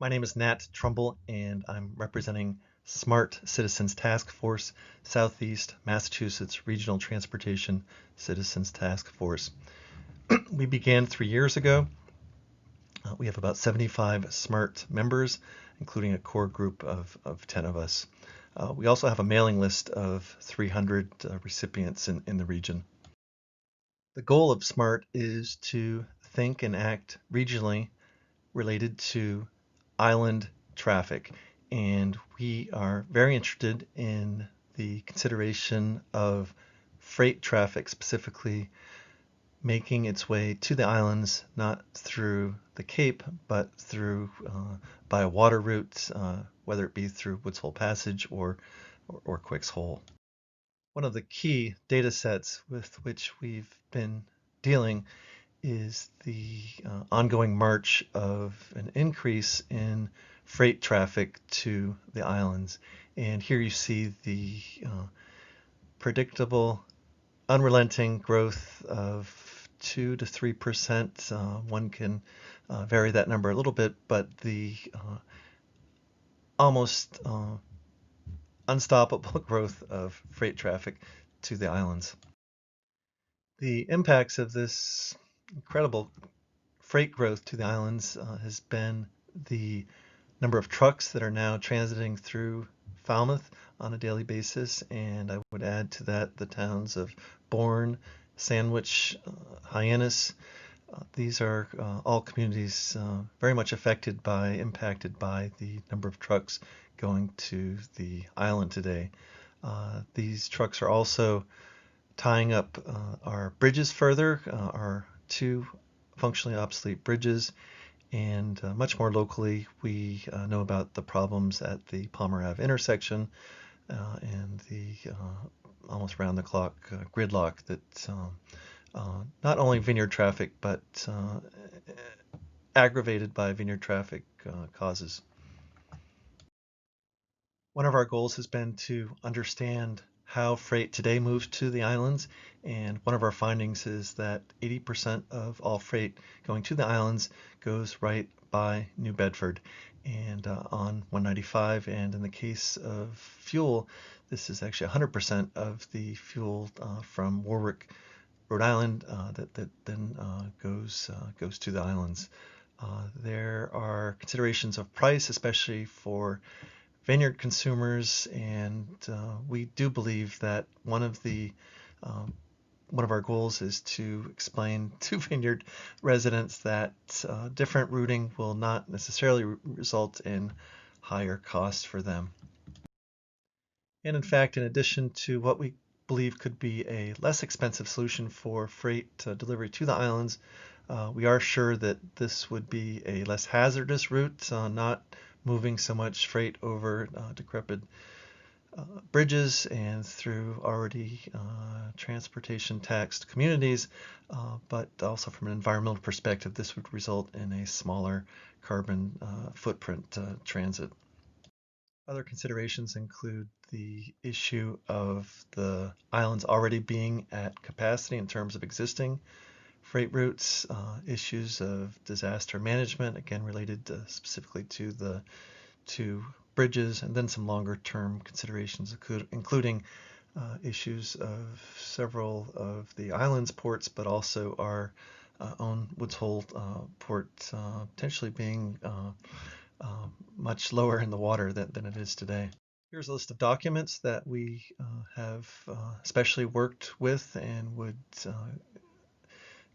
My name is Nat Trumbull, and I'm representing Smart Citizens Task Force, Southeast Massachusetts Regional Transportation Citizens Task Force. We began 3 years ago. We have about 75 SMART members, including a core group of 10 of us. We also have a mailing list of 300 recipients in the region. The goal of SMART is to think and act regionally related to island traffic. And we are very interested in the consideration of freight traffic, specifically making its way to the islands, not through the Cape, but through by a water route, whether it be through Woods Hole Passage or Quicks Hole. One of the key data sets with which we've been dealing is the ongoing march of an increase in freight traffic to the islands. And here you see the predictable, unrelenting growth of 2 to 3%. One can vary that number a little bit, but the almost unstoppable growth of freight traffic to the islands. The impacts of this incredible freight growth to the islands has been the number of trucks that are now transiting through Falmouth on a daily basis, and I would add to that the towns of Bourne, Sandwich, Hyannis. These are all communities very much impacted by the number of trucks going to the island today. These trucks are also tying up our bridges further, our two functionally obsolete bridges, and much more locally, we know about the problems at the Palmer Ave intersection and the almost round-the-clock gridlock that not only vineyard traffic, but aggravated by vineyard traffic causes. One of our goals has been to understand how freight today moves to the islands, and one of our findings is that 80% of all freight going to the islands goes right by New Bedford and on 195, and in the case of fuel, this is actually 100% of the fuel from Warwick, Rhode Island that then goes to the islands. There are considerations of price, especially for vineyard consumers, and we do believe that one of our goals is to explain to vineyard residents that different routing will not necessarily result in higher costs for them. And in fact, in addition to what we believe could be a less expensive solution for freight delivery to the islands, we are sure that this would be a less hazardous route, not moving so much freight over decrepit bridges and through already transportation taxed communities, but also from an environmental perspective, this would result in a smaller carbon footprint transit. Other considerations include the issue of the islands already being at capacity in terms of existing freight routes, issues of disaster management, again related specifically to the two bridges, and then some longer term considerations including issues of several of the islands ports, but also our own Woods Hole port potentially being much lower in the water than it is today. Here's a list of documents that we have especially worked with and would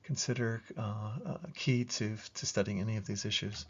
consider key to studying any of these issues.